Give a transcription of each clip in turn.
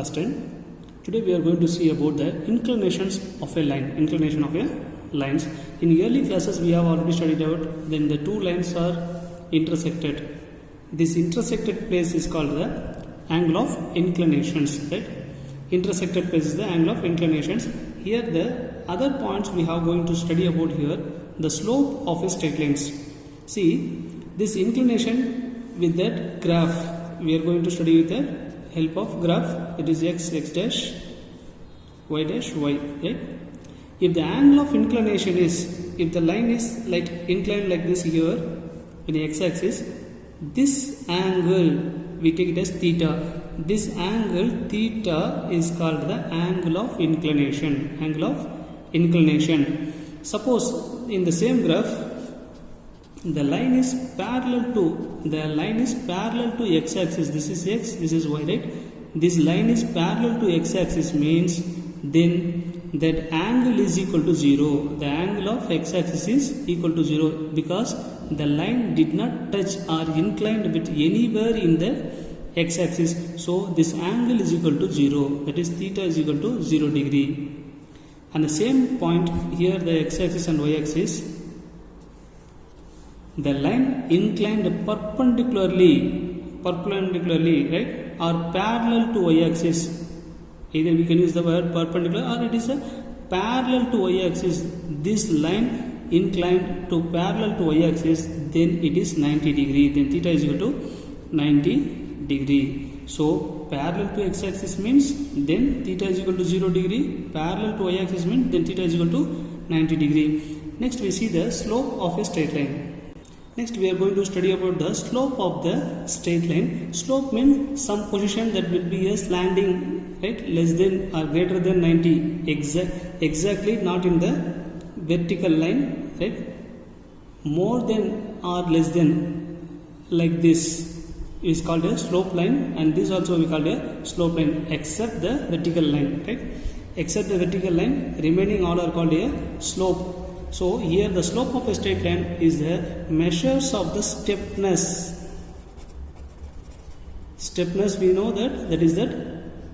class 10. Today we are going to see about the inclinations of a line. Inclination of a lines. In early classes we have already studied out when the two lines are intersected. This intersected place is called the angle of inclinations. Right? Intersected place is the angle of inclinations. Here the other points we are going to study about here, the slope of a straight lines. See this inclination with that graph we are going to study with the help of graph. It is x dash y, right? If the angle of inclination is, if the line is like inclined like this here in the x-axis, this angle we take it as theta. This angle theta is called the angle of inclination. Angle of inclination. Suppose in the same graph the line is parallel to x-axis. This is x, this is y, right? This line is parallel to x-axis means then that angle is equal to 0. The angle of x-axis is equal to 0 because the line did not touch or inclined with anywhere in the x-axis. So this angle is equal to 0. That is theta is equal to 0 degree. And the same point here, the x-axis and y-axis, the line inclined perpendicularly, right, or parallel to y-axis. Either we can use the word perpendicular or it is a parallel to y-axis. This line inclined to parallel to y-axis, then it is 90 degree. Then theta is equal to 90 degree. So parallel to x-axis means then theta is equal to 0 degree. Parallel to y-axis means then theta is equal to 90 degree. Next we see the slope of a straight line. Next we are going to study about the slope of the straight line. Slope means some position that will be a slanting, right, less than or greater than 90, exactly not in the vertical line, right, more than or less than, like this is called a slope line, and this also we call a slope line except the vertical line, right? Except the vertical line, remaining all are called a slope. So here the slope of a straight line is the measures of the steepness. Steepness we know that is that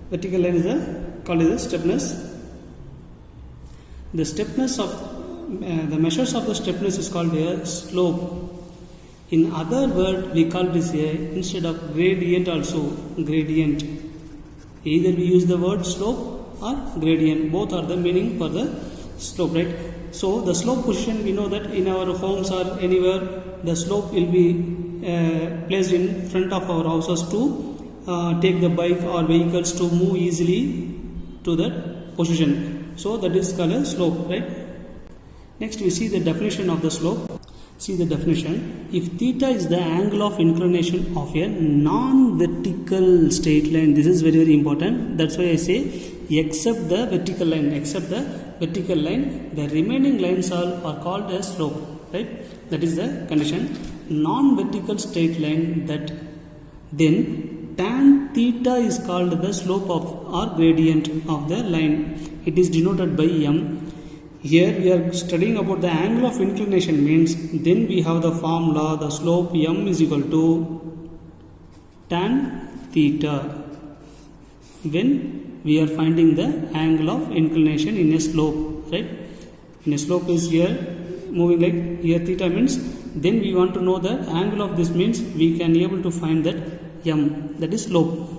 vertical line is called as the steepness. The steepness of the measures of the steepness is called a slope. In other word we call this instead of gradient also gradient. Either we use the word slope or gradient. Both are the meaning for the slope, right? So the slope position we know that in our homes or anywhere the slope will be placed in front of our houses to take the bike or vehicles to move easily to that position. So that is called a slope, right? Next we see the definition of the slope. See the definition. If theta is the angle of inclination of a non-vertical straight line, this is very important. That's why I say except the vertical line. Except the vertical line, the remaining lines are called as slope, right? That is the condition. Non-vertical straight line, that then tan theta is called the slope of or gradient of the line. It is denoted by m. Here we are studying about the angle of inclination means then we have the formula, the slope m is equal to tan theta when we are finding the angle of inclination in a slope, right? In a slope is here moving like here theta means then we want to know the angle of this means we can able to find that m, that is slope.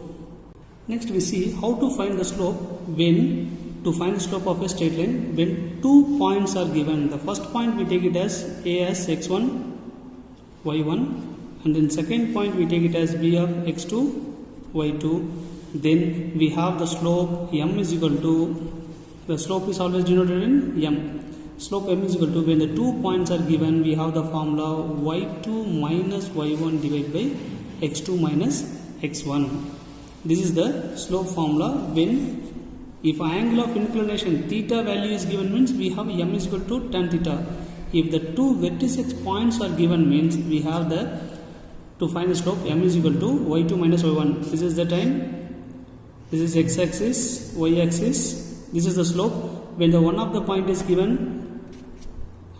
Next we see how to find the slope when to find the slope of a straight line when 2 points are given. The first point we take it as a as x1, y1, and then second point we take it as b of x2, y2. Then we have the slope m is equal to, the slope is always denoted in m. Slope m is equal to, when the 2 points are given we have the formula y2 minus y1 divided by x2 minus x1. This is the slope formula when if angle of inclination theta value is given means we have m is equal to tan theta. If the two vertices points are given means we have the, to find the slope m is equal to y2 minus y1. This is the time, this is x-axis, y-axis, this is the slope. When the one of the point is given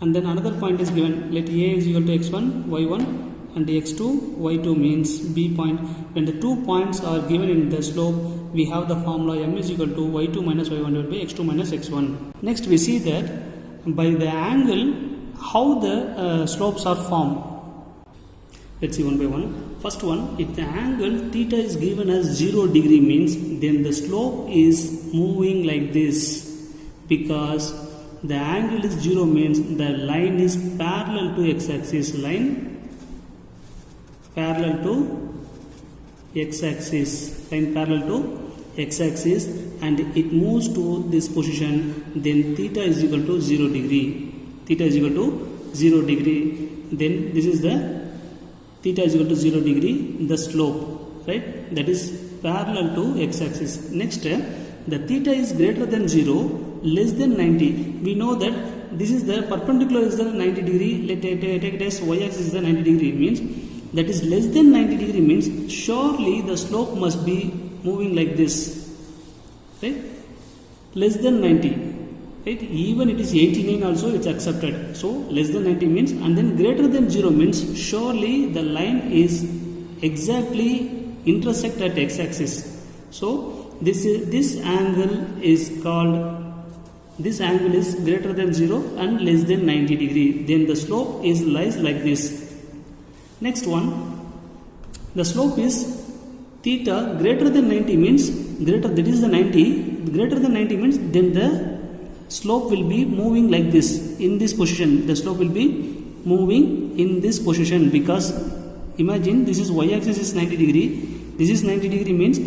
and then another point is given, let a is equal to x1, y1 and x2, y2 means b point. When the 2 points are given in the slope, we have the formula m is equal to y2 minus y1 divided by x2 minus x1. Next we see that by the angle how the slopes are formed. Let's see one by one. First one, if the angle theta is given as 0 degree means then the slope is moving like this, because the angle is 0 means the line is parallel to x-axis, line parallel to x-axis, and it moves to this position, then theta is equal to 0 degree. Then this is the theta is equal to 0 degree, the slope, right? That is parallel to x-axis. Next, the theta is greater than 0, less than 90. We know that this is the perpendicular is the 90 degree. Let take it as y-axis is the 90 degree. Means that is less than 90 degree means surely the slope must be moving like this, right? Less than 90, right? Even it is 89 also it's accepted. So less than 90 means, and then greater than 0 means surely the line is exactly intersect at x-axis. So this angle is called, this angle is greater than 0 and less than 90 degree. Then the slope is lies like this. Next one, the slope is theta greater than 90 means greater, that is the 90, greater than 90 means then the slope will be moving like this, in this position. The slope will be moving in this position, because imagine this is y-axis is 90 degree, this is 90 degree means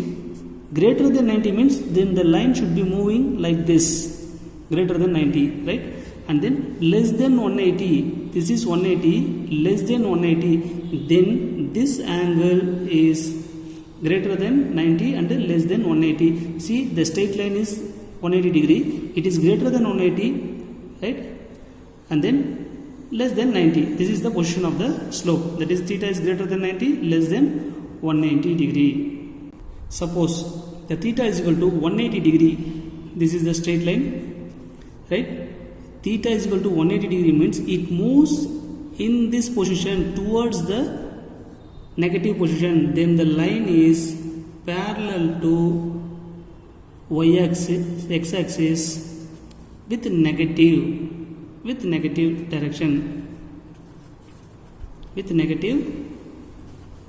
greater than 90 means then the line should be moving like this, greater than 90, right? And then less than 180, this is 180, less than 180, then this angle is greater than 90 and less than 180. See, the straight line is 180 degree, it is greater than 180, right? And then less than 90. This is the position of the slope, that is theta is greater than 90, less than 180 degree. Suppose the theta is equal to 180 degree, this is the straight line, right? Theta is equal to 180 degree means it moves in this position towards the negative position, then the line is parallel to y-axis, x-axis with negative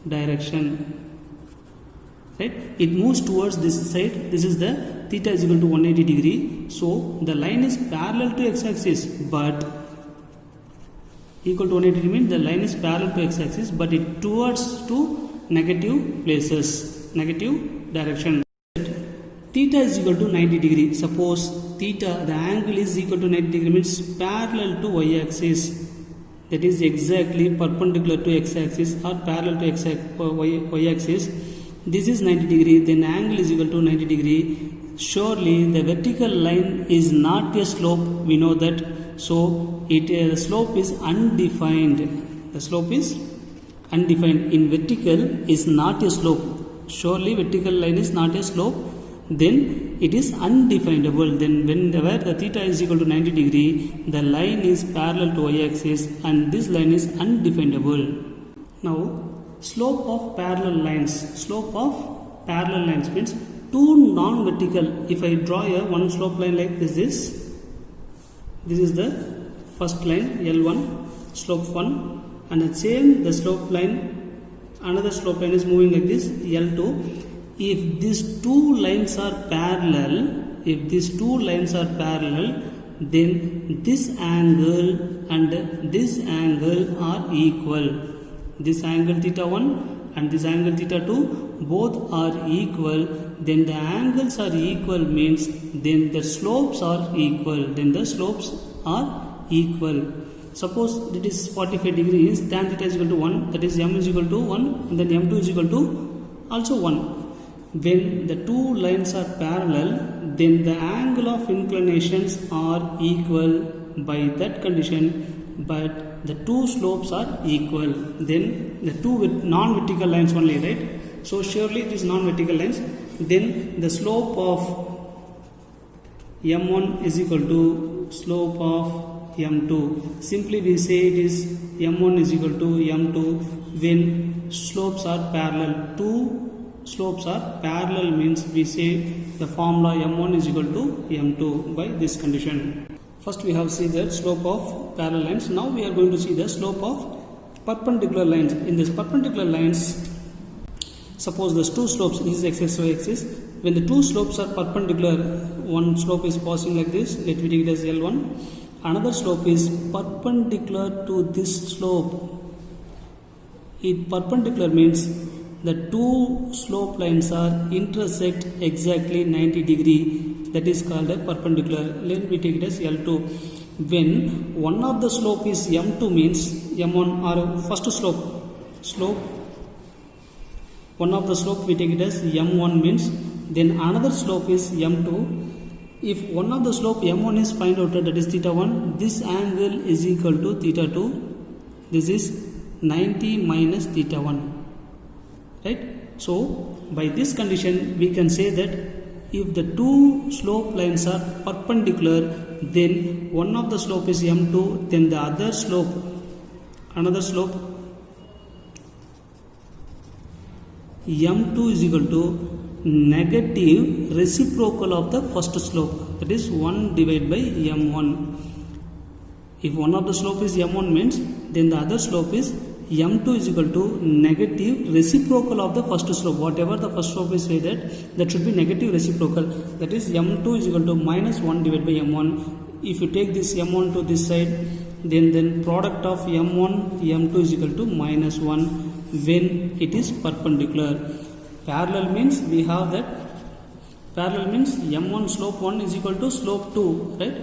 direction, right? It moves towards this side. This is the theta is equal to 180 degree. So the line is parallel to x-axis, but equal to 180 means the line is parallel to x-axis, but it towards to negative places, negative direction. Theta is equal to 90 degree. Suppose theta, the angle is equal to 90 degree means parallel to y-axis, that is exactly perpendicular to x-axis or parallel to y-axis. This is 90 degree, then angle is equal to 90 degree. Surely the vertical line is not a slope, we know that. So the slope is undefined. The slope is undefined. In vertical is not a slope. Surely vertical line is not a slope. Then it is undefinable. Then whenever the theta is equal to 90 degree, the line is parallel to y-axis and this line is undefinable. Now slope of parallel lines. Slope of parallel lines means two non-vertical. If I draw a one slope line like this is the first line L1, slope 1, and the same the slope line, another slope line is moving like this L2. If these two lines are parallel, then this angle and this angle are equal. This angle theta 1 and this angle theta 2 both are equal. Then the angles are equal means then the slopes are equal. Suppose it is 45 degrees, tan theta is equal to 1, that is m is equal to 1 and then m2 is equal to also 1. When the two lines are parallel, then the angle of inclinations are equal by that condition, but the two slopes are equal. Then the two with non-vertical lines only, right? So surely it is non-vertical lines. Then the slope of m1 is equal to slope of m2. Simply we say it is m1 is equal to m2 when slopes are parallel. Two slopes are parallel means we say the formula m1 is equal to m2 by this condition. First we have seen the slope of parallel lines. Now we are going to see the slope of perpendicular lines. In this perpendicular lines, suppose there's two slopes, this is x-axis, y-axis. When the two slopes are perpendicular, one slope is passing like this, let me take it as L1. Another slope is perpendicular to this slope. It perpendicular means the two slope lines are intersect exactly 90 degree. That is called a perpendicular. Let me take it as L2. When one of the slope is M2 means M1 or first slope, one of the slope we take it as M1 means, then another slope is M2. If one of the slope M1 is find out, that is theta 1, this angle is equal to theta 2. This is 90 minus theta 1. Right? So by this condition we can say that if the two slope lines are perpendicular, then one of the slope is M2, then the other slope, another slope M2 is equal to negative reciprocal of the first slope, that is 1 divided by M1. If one of the slope is M1 means, then the other slope is M2 is equal to negative reciprocal of the first slope. Whatever the first slope is, say that should be negative reciprocal. That is M2 is equal to minus 1 divided by M1. If you take this M1 to this side, then product of M1, M2 is equal to minus 1 when it is perpendicular. Parallel means we have that. Parallel means M1 slope 1 is equal to slope 2, right?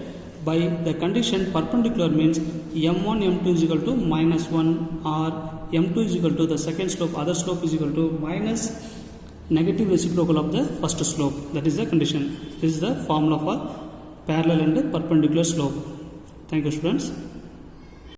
By the condition perpendicular means M1 M2 is equal to minus 1 or M2 is equal to the second slope, other slope is equal to minus negative reciprocal of the first slope. That is the condition. This is the formula for parallel and perpendicular slope. Thank you, students.